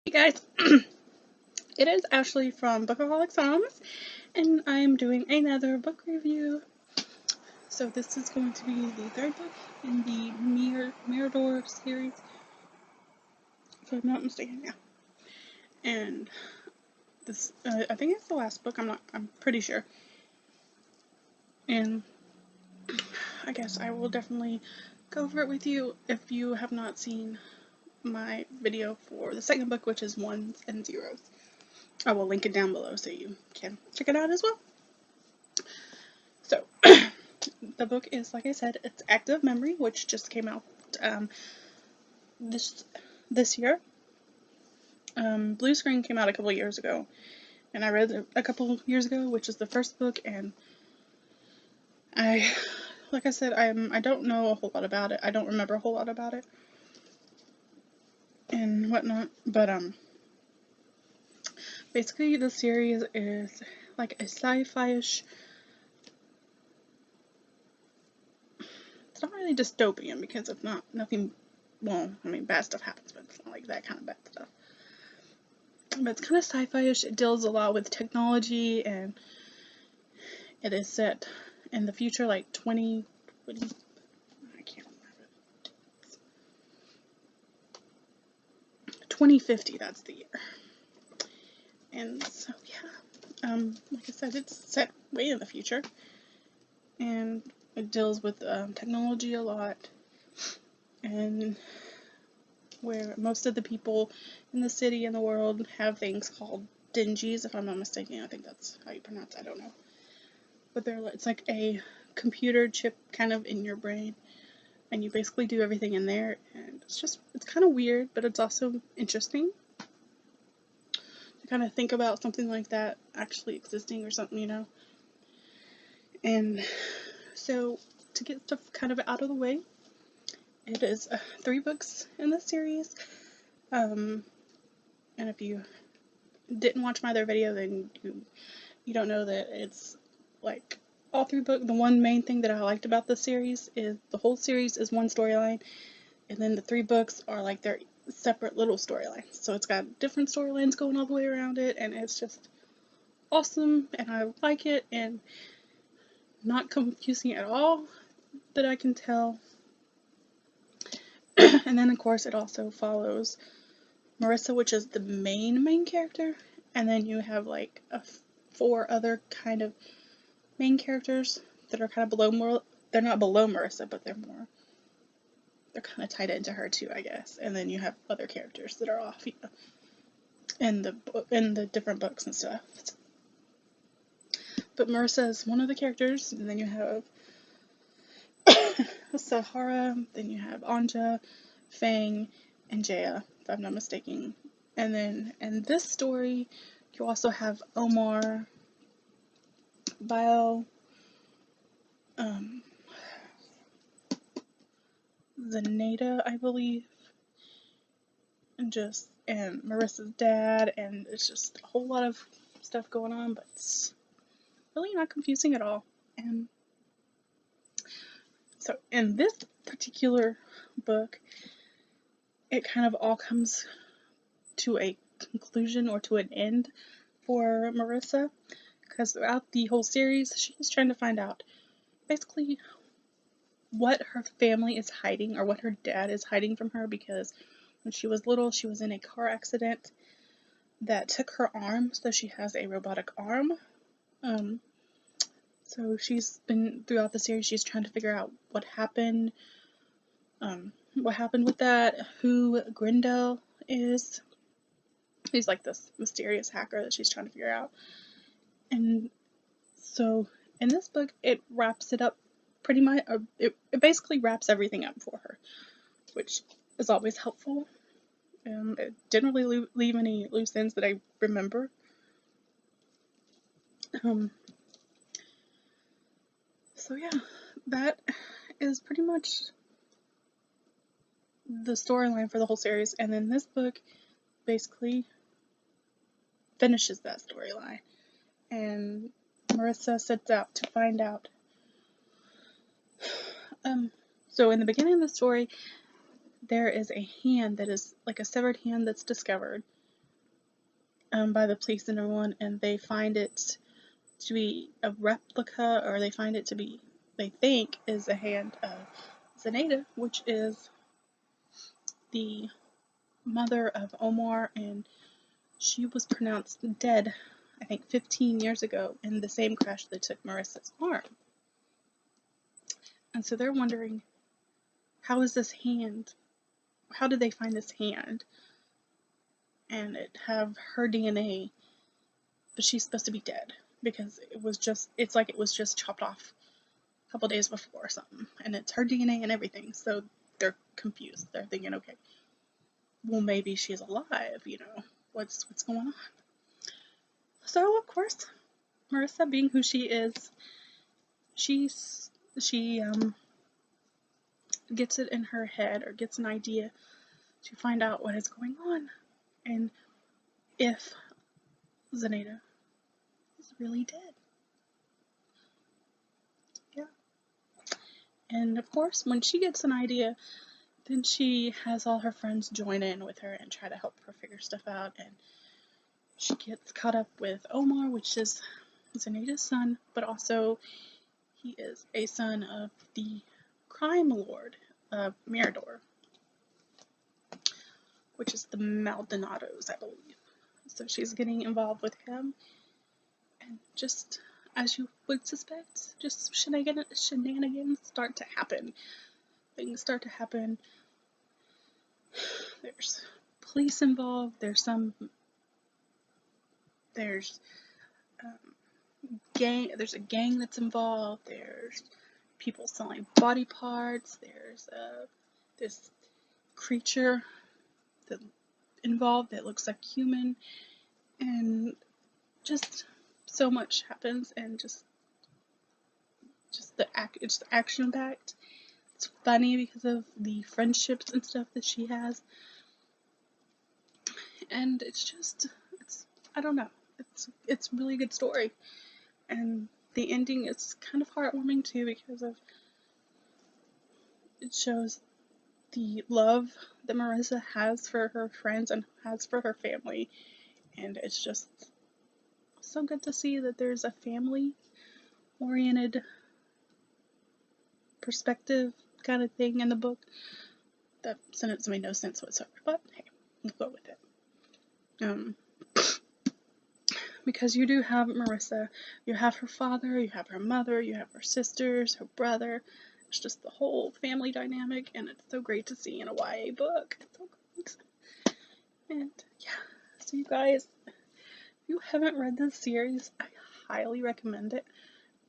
Hey guys, it is Ashley from Bookaholics Anonymous, and I'm doing another book review. So this is going to be the third book in the Mirador series, if I'm not mistaken. Yeah, and this I think it's the last book. I'm pretty sure, and I guess I will definitely go over it with you if you have not seen my video for the second book, which is Ones and Zeros. I will link it down below so you can check it out as well. So, the book is, like I said, it's Active Memory, which just came out this year. Blue Screen came out a couple years ago, and I read it a couple years ago, which is the first book, and like I said, I don't know a whole lot about it. I don't remember a whole lot about it and whatnot, but basically the series is like a sci-fi-ish. It's not really dystopian because it's not nothing. Well, I mean, bad stuff happens, but it's not like that kind of bad stuff. But it's kind of sci-fi-ish. It deals a lot with technology, and it is set in the future, like 2020. I can't remember. 2050. That's the year. And so yeah, like I said, it's set way in the future, and it deals with technology a lot, and where most of the people in the city and the world have things called dingies, if I'm not mistaken. I think that's how you pronounce it. I don't know. But it's like a computer chip kind of in your brain, and you basically do everything in there, and it's kind of weird, but it's also interesting to kind of think about something like that actually existing or something, you know. And so, to get stuff kind of out of the way, it is 3 books in the series. And if you didn't watch my other video, then you don't know that it's like all 3 books. The one main thing that I liked about the series is the whole series is one storyline, and then the 3 books are like their separate little storylines. So it's got different storylines going all the way around it, and it's just awesome, and I like it, and not confusing at all that I can tell. And then of course it also follows Marissa, which is the main character, and then you have like 4 other kind of main characters that are kind of below they're not below Marissa, but they're kind of tied into her too, I guess. And then you have other characters that are off, you know, in the different books and stuff. But Marissa is one of the characters, and then you have Sahara, then you have Anja, Fang, and Jaya, if I'm not mistaken. And then in this story, you also have Omar, Bio, Zaneta, I believe, and Marissa's dad, and it's just a whole lot of stuff going on, but it's really not confusing at all. And so in this particular book, it kind of all comes to a conclusion or to an end for Marissa, because throughout the whole series, she's trying to find out basically what her family is hiding, or what her dad is hiding from her, because when she was little, she was in a car accident that took her arm, so she has a robotic arm. So she's been, throughout the series, she's trying to figure out what happened with that, who Grindel is. He's like this mysterious hacker that she's trying to figure out. And so in this book, it wraps it up pretty much. It basically wraps everything up for her, which is always helpful. It didn't really leave any loose ends that I remember. So yeah, that is pretty much the storyline for the whole series, and then this book basically finishes that storyline, and Marissa sets out to find out. So in the beginning of the story, there is a hand that is like a severed hand that's discovered, by the police and everyone, and they find it to be a replica, or they find it to be, they think, is the hand of Zenaida, which is the mother of Omar, and she was pronounced dead, I think, 15 years ago in the same crash that took Marissa's arm. And so they're wondering, how is this hand, how did they find this hand and it have her DNA, but she's supposed to be dead because it's like it was just chopped off a couple days before or something, and it's her DNA and everything. So they're confused. They're thinking, okay, well, maybe she's alive, what's going on. So of course, Marissa, being who she is, she gets it in her head, or gets an idea to find out what is going on, and if Zenaida is really dead. Yeah. And of course, when she gets an idea, then she has all her friends join in with her and try to help her figure stuff out, and she gets caught up with Omar, which is Zenaida's son, but also he is a son of the crime lord of Mirador, which is the Maldonados, I believe. So she's getting involved with him, and just as you would suspect, just shenanigans start to happen. Things start to happen. There's police involved. There's a gang that's involved. There's people selling body parts. There's this creature involved that looks like human, and just so much happens, and just it's action packed. It's funny because of the friendships and stuff that she has, and I don't know, it's a really good story, and the ending is kind of heartwarming too, because it shows the love that Marissa has for her friends and has for her family, and it's just so good to see that there's a family-oriented perspective kind of thing in the book. That sentence made no sense whatsoever, but hey, we'll go with it. Because you do have Marissa, you have her father, you have her mother, you have her sisters, her brother. It's just the whole family dynamic, and it's so great to see in a YA book. It's so great. And yeah, so you guys, if you haven't read this series, I highly recommend it.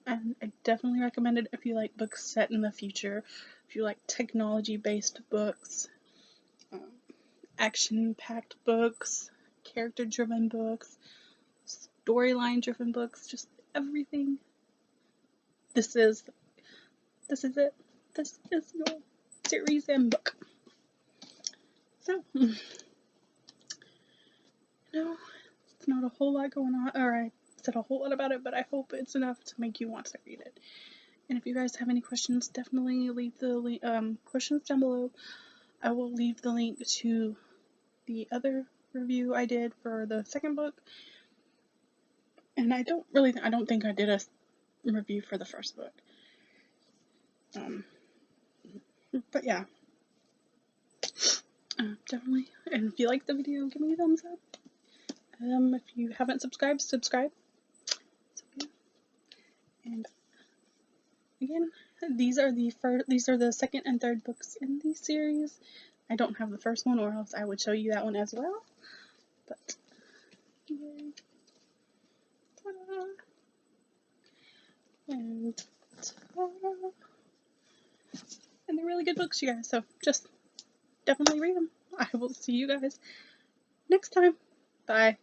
And I definitely recommend it if you like books set in the future, if you like technology-based books, action-packed books, character-driven books, storyline-driven books, just everything. This is it. This is your series and book. So, it's not a whole lot going on. Alright, I said a whole lot about it, but I hope it's enough to make you want to read it. And if you guys have any questions, definitely leave the questions down below. I will leave the link to the other review I did for the second book. And I don't think I did a review for the first book. But yeah. Definitely. And if you like the video, give me a thumbs up. If you haven't subscribed, subscribe. So, yeah. And again, these are the second and third books in the series. I don't have the first one, or else I would show you that one as well. But yay. Ta-da. And ta-da. And they're really good books, you guys. So just definitely read them. I will see you guys next time. Bye.